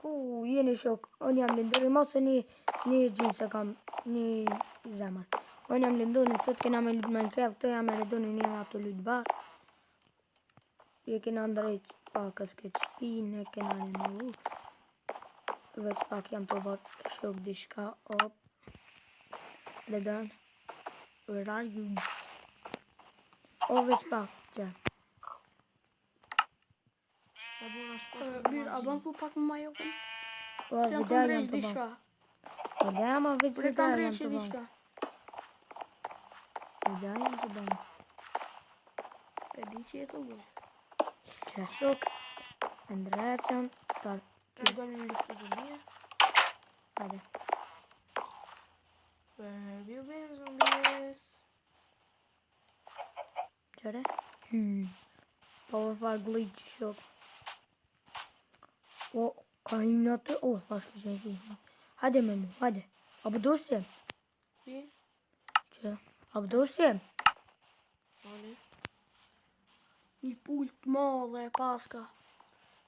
Jeni shok, unë jam lindur, mos e një gjymë se kam një zemër. Unë jam lindur, nësët kena me lutë Minecraft, të jam e redoni një nga të lutë barë. Je kena ndrejt pakës këtë shpinë, e kena një në ufë. Veç pak jam të bërë shok dishka, op. Redon. Where are you? O, veç pak, që. Mirë, a bën ku pak më majokën? O, Se janë të vidal jam ndrejsh të bërë. diçka. Vidal ma veç Bre të vidal jam ndrejsh të bërë. diçka. Vidal jam të bërë. E di që e të bërë. Që shok, ndrejshëm, të E do një luftë zombie. hajde. Where have you been, zombies? Qëre? Powerful glitch shok. O, ka një në të... O, thashtë që e ki. Hajde me mu, hajde. A përdoshem? Si? Që? A përdoshem? Mali. Një pull të madhe, paska.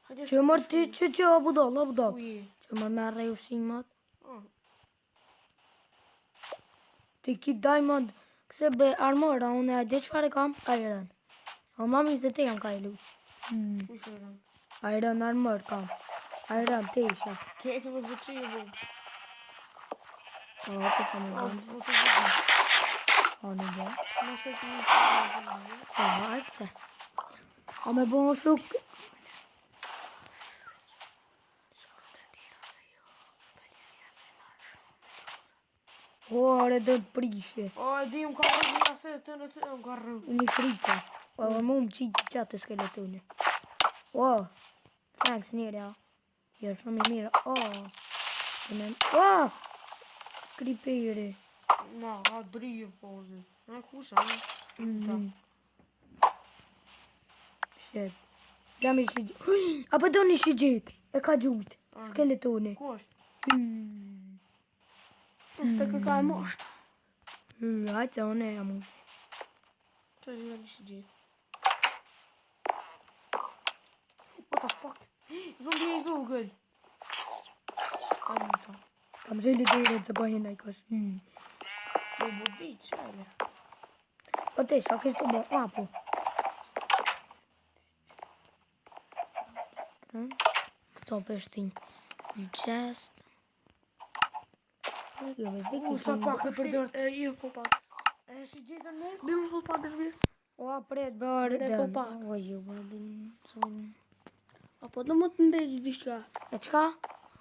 Hajde Që mërë ti që a përdol, a përdol. Uj. Që më merre ushimat. Oh. Ti ki diamond, këse be armora, unë e ajde qëfar e kam? Iron. O mami se te jam ka e lu. Kush e rën? Iron armor kam. Iron te isha. Ti e ke më zëqi e bërë. O, po ka me O, bëndë. po të zëqi. O, në bëndë. Në shpe të një zombie. O, hajtë se. O me bëndë shuk. O, are dhe prishe. O, e di, më ka rrë një asë të në të më ka rrë. Një frika. O, mu më qitë qatë skeletoni. O, thanks njëri, ja. Jo, shumë i mirë. O, kriperi. Na, ha drije pozë. Në kusha, në. Shet. Jam i shigjet. A për do një shigjet. E ka gjujt. Skeletoni. Ku është? Së të ka e moshtë. Hajtë se one jam unë. Që e një shi gjithë? What the fuck? Zombie e zogën. Kam zheli dhe i rëtë se bëjnë e kësh. Do budi qële. Po te, sa kështë të bëjnë? Apo. Këto peshtin. Chest. Sa pak e përdojnë. E ju full pak. E shi gjithën me? Bimë full pak është birë. O, pret bërë Bre, dënë. full pak. O, ju bërë Apo do më të ndrejgjë diçka. E qka?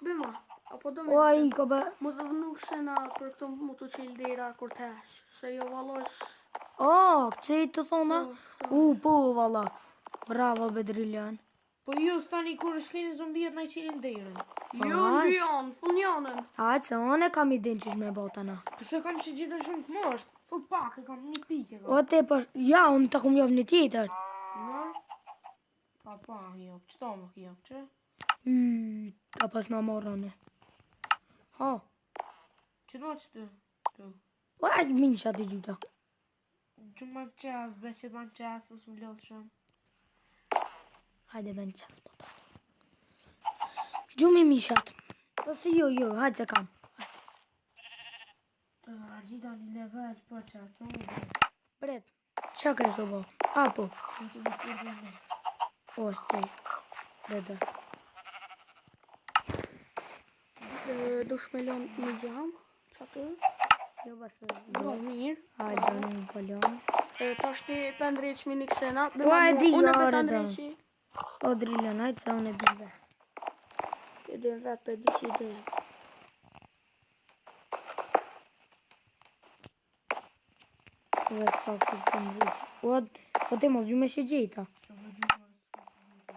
Bima. Apo do O, më a i ko bë... më të vënu sena për këto më të qilë dera kur t'hesh. Se jo valosh. O, që i të thona? Po, valla. Bravo, Bedriljan. Po ju stani kur shkeni zombijet në i qilin derën. Jo, Aj. ljan, full njanën. Hajtë se one kam i din qish me botana. Pëse kam shi gjithën shumë të mështë. Full pak e kam, një pike kam. O, te për... Ja, unë të kum javë një tjetër. Në? Pa, jo. Qëto më kjo, që? Ka pas në morone. Ha. Që do që të? O, a i minë shatë i gjuta. Që ma qas, be që ma qas, usë më lodhë shumë. Hajde ben qas, bota. Gjumi mishat. Po si jo, hajde se kam. Të argjita një level për që ato më dhe. Bret, qa kërës të bo? Apo? Në të më përdo me. O, shte. Bretër. Do shmelon një gjam, që atë? Jo, basë. Do mirë. Hajde, në pëllon. Ta shti pëndreqmi një kësena. O, e di, unë e jo, për të redon. ndreqi. O, Drillan, hajde se unë e binde. E dhe vetë për di që i dhe. Vetë pak të të ndryqë. O, te mos gjume shi gjita. Së vë gjurë në së gjita.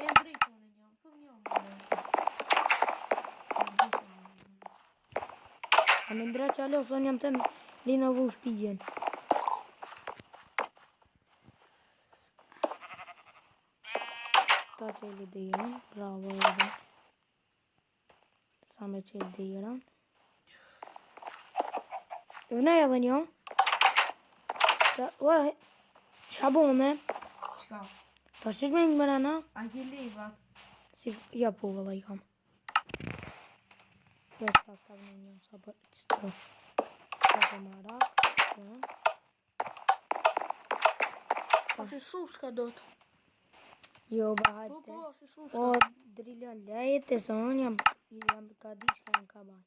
E ndrejtë unë një, fëll një A me ndra që alo, son jam të lina vu shpijen. Ta që e li dhiran, bravo e dhe. Sa me që e dhiran. Jo ne edhe një. Ua, shabone. Qka? Ta që shme një mërana? A ke levat? Si, ja po vëlla i kam. Nesta caminho só para destruir. Só para marak. Pa si suska do të. Jo, ba Po, hajde. si suska. O, drilon lejete, se unë jam ka di shka në ka baj.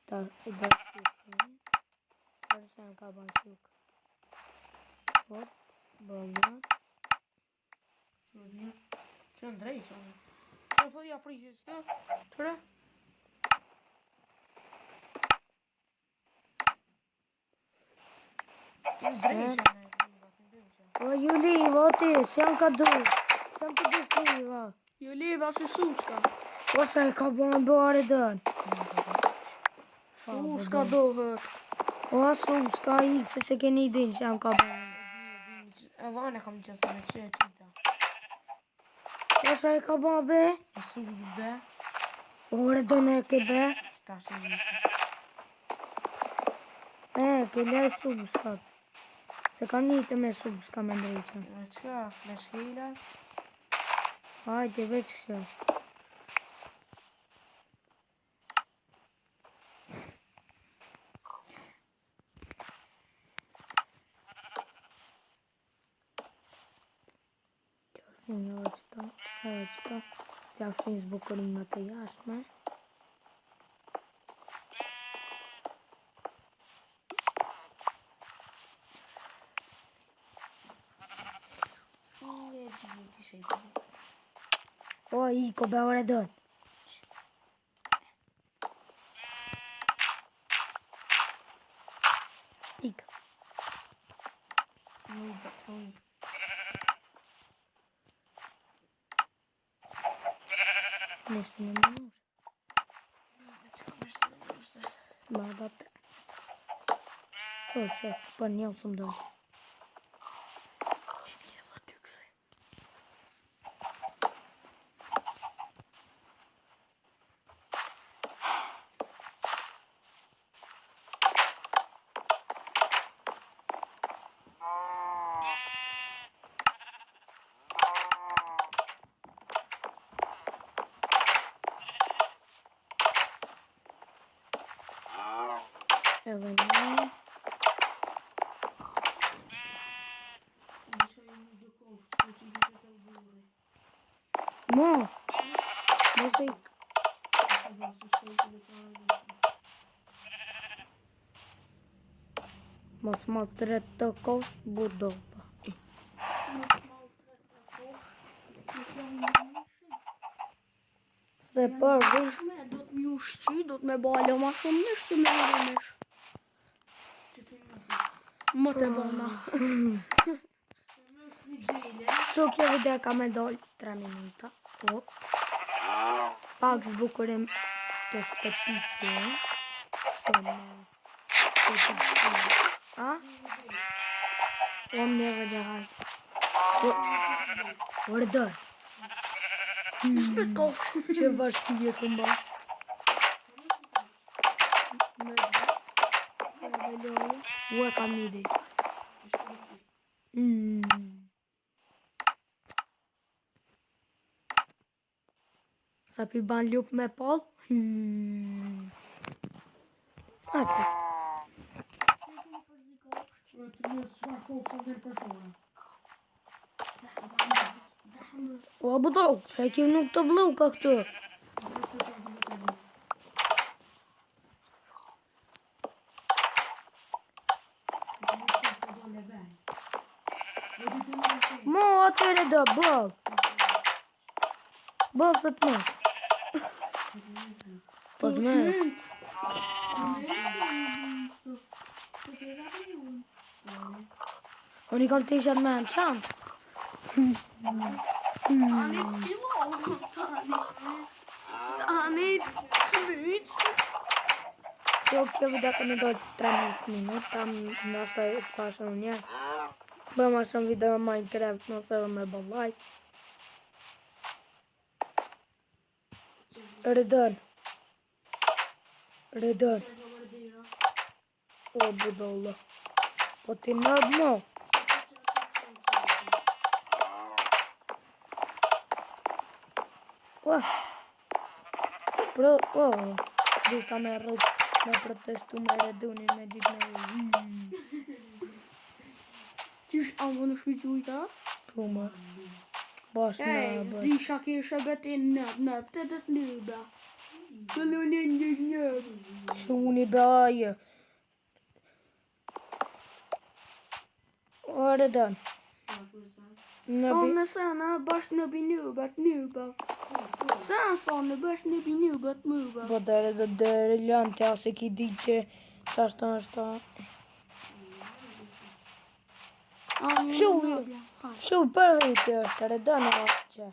Ta e bërë të shkën. Për shka në ka baj shuk. Hop, bëllon. Që në drejtë, që në fëdhja prishës të, tëre? Në drejtë, në drejtë. O, ju liva, ti, s'jam ka du. S'jam ka du s'liva. Ju liva si suska. O, sa e ka bërë dënë. Suska dohet. O, s'ka i, se keni din që jam ka bërë. E dhane kam qësë me që e qita. O, sa e ka bërë be? E sus be. O, dënë e ke be? Qëta shë vishë. Ke le s'ka. Se ka një të me s'ka me ndrejqa. Me qëka? Me shkila? Hajde, veç kështë. Një qëta. Tja fshin zbukurimet të jashtme. O, i, ko be ore dën. Ik. Nuk betruj. Nështë në mënur. Qëka me shtë në mërse? Ma da të. O, shek, për një usë më dojnë. Edhe një. Mo! Mo se ik. Mos ma të retë të kosh, budota. Se për vësh. Do të më ushqy, do të me balo ma shumë nësh të me rëmesh. Më të bëna. Që kjo video ka me dollë 3 minuta. O. Pak zbukurim të shtëpisë. Sonë. A? O më neve dhe hajtë. Orë dërë. Që vashkije të mba. Ua kam një ide. Sa pi ban lup me pol. Atë. O, budol, që e kim nuk të blu ka këtu. Mo, atëre do, bëll. Bëll të të më. Po të më. Unë I kam të ishat me në qanë. Tani kilo, tani të myq. Kjo video ka me dojtë 13 minuta, nëse e pashën një. Bëma shumë video Minecraft, nëse dhe me bë like. Rëdën. O, budolla. Po ti nëdë mo. Ua. Pro, o. Dusta me rrug me protestu me redunin me gjithë me Qysh amë në shpëqujta? Po më bash në bërë. Zisha kishe beti në të të nëba. Të lullin një njërë. Shuni baje. Ore dan. Son në sana bash në binubat nëba. Son në bash në binubat nëba. Po dere lanë të asë ki di që qashtë është. Shu për rriti është, redan o që.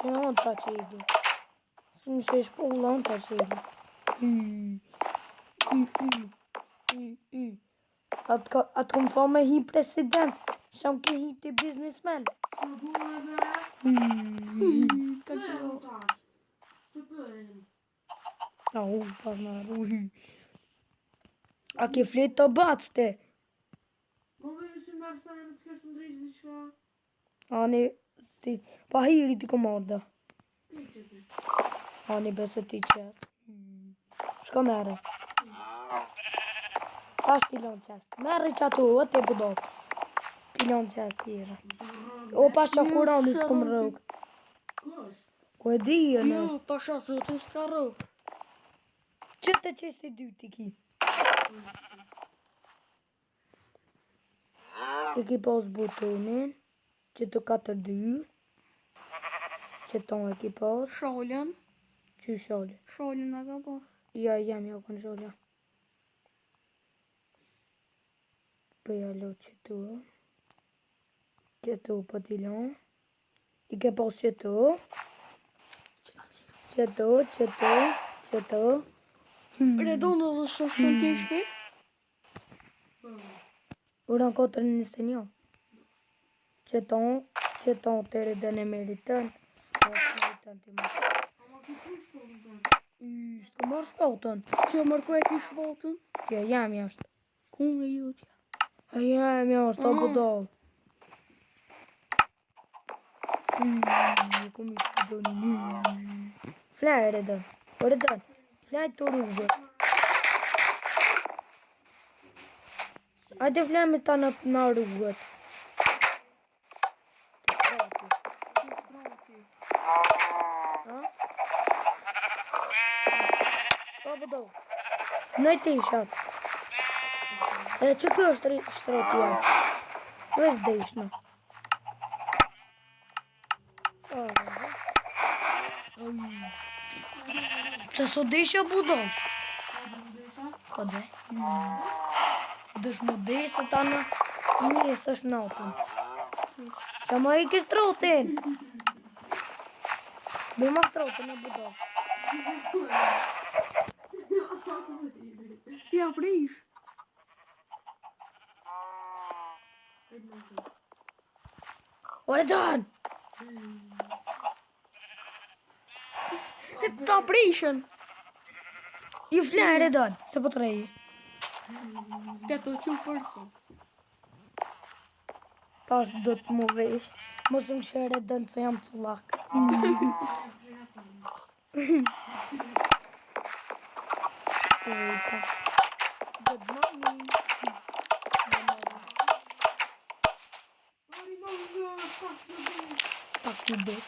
Që on ta që i di. Së më shesh pulla on ta që i di. Atë kom tha me hi president, sham ke hi ti biznismen. Pas në arru. A ke flet të batës te? Po me si marrë sa në të kesh të ndrejsh dhe shka? Ani, pa hiri ti komarda. Ti që ti? Ani besë ti qes. Shka mere? Pash ti lanë qes. Mere që ato, o te budo. Ti lanë qes tjera. O pasha kurani s'kom rëg. Kush? Ku e di e në? Jo, pasha zotin s'ka rëg. Që të qesti dy ti ki? E ki pas butonin, që të 4-2, që ton e ki pas, Sholën. që sholë. Sholën e ka pas. Ja, jam jo kënë sholë. Për jalo që tu për t'i lanë, i ke pas që tu, Redonë dhe së shumë t'in shpi? Uran 4-21. Që ton të redën e meritën, meritën t'i marrë. Ama ki kush po më të? S'ko marrë shpotën. Që mërko e ki shpotën? Ja, jam jashtë. Kun e ju tja. Jam jashtë, apo dalë. Kom i të doni. Flaj redën. Flaj të rrugët. Ajde flaj me ta në rrugët. Po do. Nëj të ishat. E që kjo është shtreti jam. Vesh dhe ishna. Pse so desha budo? Po dhe. Dësh më desha ta në njës është natën. Qa ma i kish trotin? Bima trotin e budo. Ja, prish. Ore dan! Ta prishën. I flajre dan, se po të reji. Këto që përso. Tash do të mu vesh. Mos më shere dënë se jam të lak. Good morning. Pak një bet.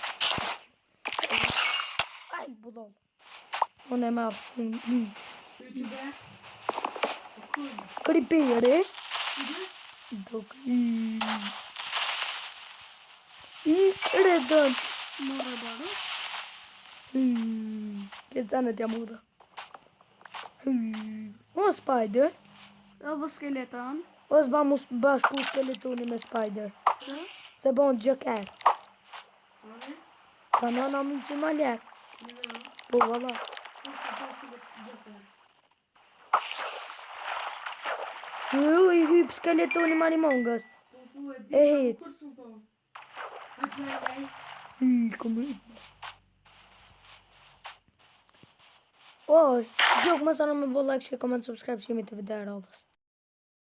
Aj, budol. Unë e me apë. Ty që be? Kripere. Dok. I redon. Morë e barë. Këtë zanë t'ja mura. O spider. Edhe skeleton. Ose ba mu bashku skeletoni me spider. Se bon gjoker. Pa nana më që ma lek. Po valla. Ju i hyp skeletoni marimongës. E hit. Kom hit. O, gjok më sa në me bo like, share, comment, subscribe, shimi të video e radhës.